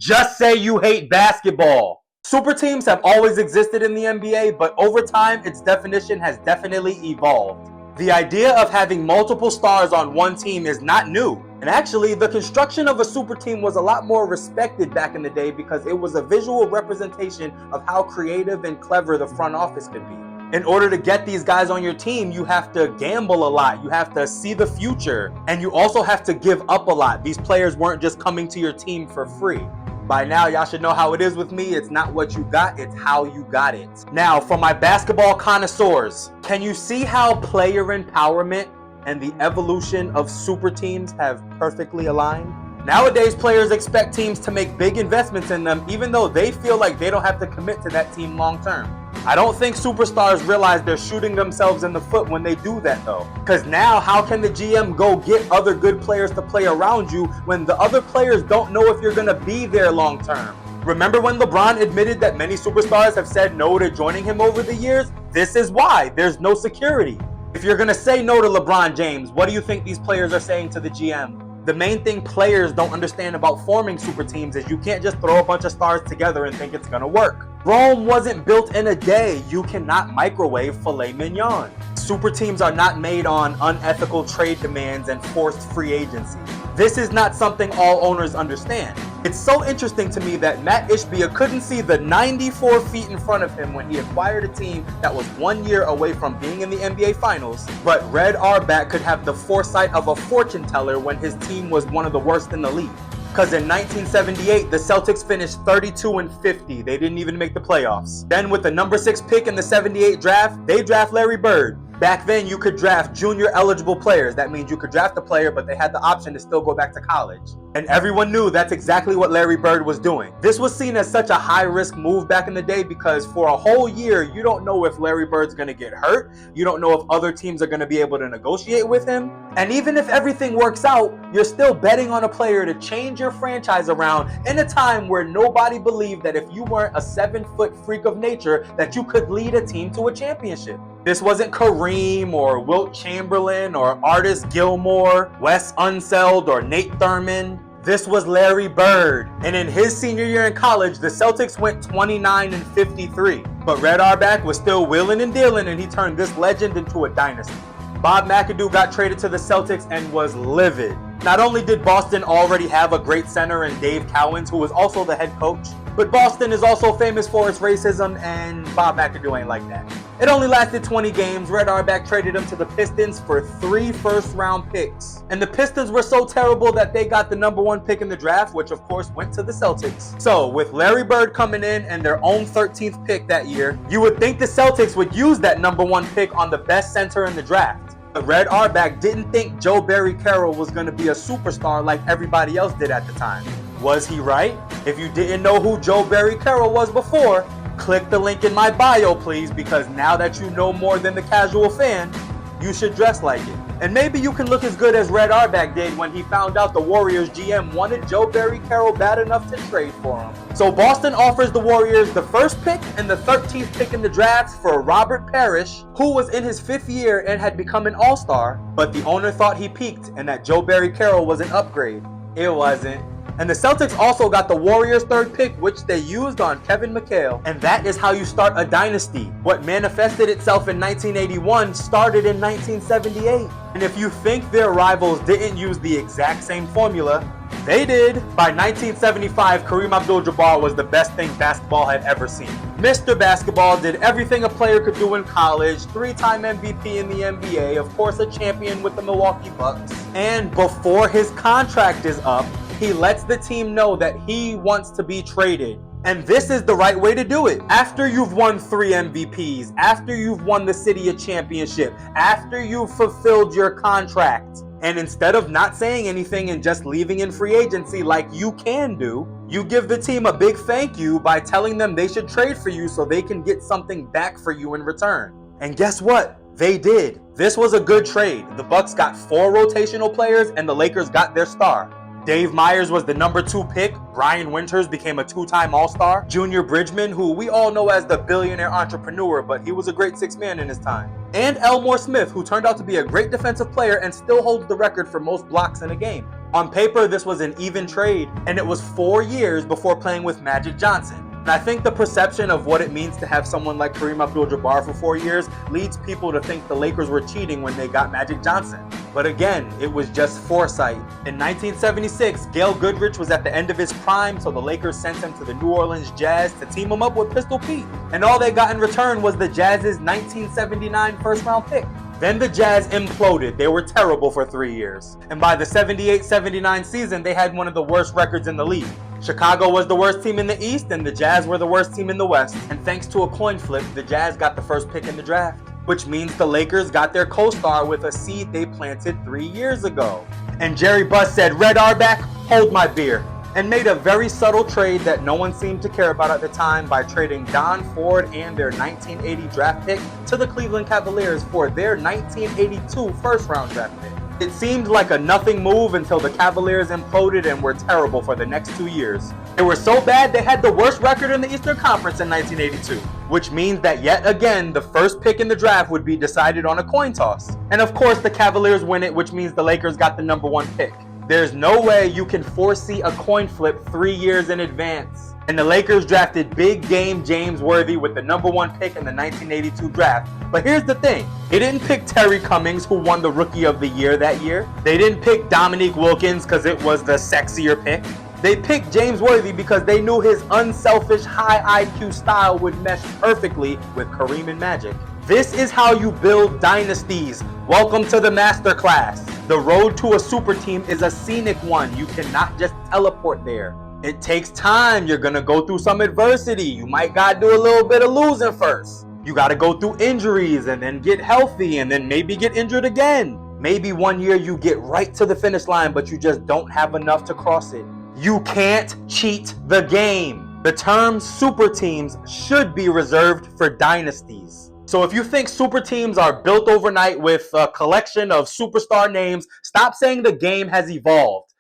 Just say you hate basketball. Super teams have always existed in the NBA, but over time, its definition has definitely evolved. The idea of having multiple stars on one team is not new. And actually, the construction of a super team was a lot more respected back in the day because it was a visual representation of how creative and clever the front office could be. In order to get these guys on your team, you have to gamble a lot. You have to see the future. And you also have to give up a lot. These players weren't just coming to your team for free. By now, y'all should know how it is with me. It's not what you got, it's how you got it. Now, for my basketball connoisseurs, can you see how player empowerment and the evolution of super teams have perfectly aligned? Nowadays, players expect teams to make big investments in them, even though they feel like they don't have to commit to that team long term. I don't think superstars realize they're shooting themselves in the foot when they do that though. Because now, how can the GM go get other good players to play around you when the other players don't know if you're going to be there long term? Remember when LeBron admitted that many superstars have said no to joining him over the years? This is why. There's no security. If you're going to say no to LeBron James, what do you think these players are saying to the GM? The main thing players don't understand about forming super teams is you can't just throw a bunch of stars together and think it's gonna work. Rome wasn't built in a day. You cannot microwave filet mignon. Super teams are not made on unethical trade demands and forced free agency. This is not something all owners understand. It's so interesting to me that Matt Ishbia couldn't see the 94 feet in front of him when he acquired a team that was 1 year away from being in the NBA Finals, but Red Auerbach could have the foresight of a fortune teller when his team was one of the worst in the league. Because in 1978, the Celtics finished 32-50. They didn't even make the playoffs. Then with the number 6 pick in the 78 draft, they draft Larry Bird. Back then, you could draft junior eligible players. That means you could draft a player, but they had the option to still go back to college. And everyone knew that's exactly what Larry Bird was doing. This was seen as such a high-risk move back in the day because for a whole year, you don't know if Larry Bird's going to get hurt. You don't know if other teams are going to be able to negotiate with him. And even if everything works out, you're still betting on a player to change your franchise around in a time where nobody believed that if you weren't a 7-foot freak of nature, that you could lead a team to a championship. This wasn't Kareem or Wilt Chamberlain or Artis Gilmore, Wes Unseld or Nate Thurmond. This was Larry Bird. And in his senior year in college, the Celtics went 29-53. But Red Auerbach was still wheeling and dealing, and he turned this legend into a dynasty. Bob McAdoo got traded to the Celtics and was livid. Not only did Boston already have a great center in Dave Cowens, who was also the head coach, but Boston is also famous for its racism, and Bob McAdoo ain't like that. It only lasted 20 games. Red Auerbach traded him to the Pistons for 3 first-round picks. And the Pistons were so terrible that they got the number 1 pick in the draft, which of course went to the Celtics. So with Larry Bird coming in and their own 13th pick that year, you would think the Celtics would use that number 1 pick on the best center in the draft. But Red Auerbach didn't think Joe Barry Carroll was going to be a superstar like everybody else did at the time. Was he right? If you didn't know who Joe Barry Carroll was before, click the link in my bio, please, because now that you know more than the casual fan, you should dress like it. And maybe you can look as good as Red Auerbach did when he found out the Warriors GM wanted Joe Barry Carroll bad enough to trade for him. So Boston offers the Warriors the 1st pick and the 13th pick in the draft for Robert Parrish, who was in his 5th year and had become an all-star, but the owner thought he peaked and that Joe Barry Carroll was an upgrade. It wasn't. And the Celtics also got the Warriors' 3rd pick, which they used on Kevin McHale. And that is how you start a dynasty. What manifested itself in 1981 started in 1978. And if you think their rivals didn't use the exact same formula, they did. By 1975, Kareem Abdul-Jabbar was the best thing basketball had ever seen. Mr. Basketball did everything a player could do in college, 3-time MVP in the NBA, of course a champion with the Milwaukee Bucks. And before his contract is up, he lets the team know that he wants to be traded. And this is the right way to do it. After you've won 3 MVPs, after you've won the city a championship, after you've fulfilled your contract, and instead of not saying anything and just leaving in free agency like you can do, you give the team a big thank you by telling them they should trade for you so they can get something back for you in return. And guess what? They did. This was a good trade. The Bucks got 4 rotational players and the Lakers got their star. Dave Myers was the number 2 pick. Brian Winters became a 2-time All-Star. Junior Bridgman, who we all know as the billionaire entrepreneur, but he was a great 6th man in his time. And Elmore Smith, who turned out to be a great defensive player and still holds the record for most blocks in a game. On paper, this was an even trade, and it was 4 years before playing with Magic Johnson. And I think the perception of what it means to have someone like Kareem Abdul-Jabbar for 4 years leads people to think the Lakers were cheating when they got Magic Johnson. But again, it was just foresight. In 1976, Gail Goodrich was at the end of his prime, so the Lakers sent him to the New Orleans Jazz to team him up with Pistol Pete. And all they got in return was the Jazz's 1979 first-round pick. Then the Jazz imploded. They were terrible for 3 years. And by the 78-79 season, they had one of the worst records in the league. Chicago was the worst team in the East, and the Jazz were the worst team in the West. And thanks to a coin flip, the Jazz got the first pick in the draft, which means the Lakers got their co-star with a seed they planted 3 years ago. And Jerry Buss said, "Red Auerbach, hold my beer," and made a very subtle trade that no one seemed to care about at the time by trading Don Ford and their 1980 draft pick to the Cleveland Cavaliers for their 1982 first-round draft pick. It seemed like a nothing move until the Cavaliers imploded and were terrible for the next 2 years. They were so bad they had the worst record in the Eastern Conference in 1982, which means that yet again, the first pick in the draft would be decided on a coin toss. And of course, the Cavaliers win it, which means the Lakers got the #1 pick. There's no way you can foresee a coin flip 3 years in advance. And the Lakers drafted big game James Worthy with the #1 pick in the 1982 draft. But here's the thing. They didn't pick Terry Cummings, who won the Rookie of the Year that year. They didn't pick Dominique Wilkins because it was the sexier pick. They picked James Worthy because they knew his unselfish, high IQ style would mesh perfectly with Kareem and Magic. This is how you build dynasties. Welcome to the masterclass. The road to a super team is a scenic one. You cannot just teleport there. It takes time. You're gonna go through some adversity. You might gotta do a little bit of losing first. You gotta go through injuries and then get healthy and then maybe get injured again. Maybe one year you get right to the finish line, but you just don't have enough to cross it. You can't cheat the game. The term super teams should be reserved for dynasties. So if you think super teams are built overnight with a collection of superstar names, stop saying the game has evolved.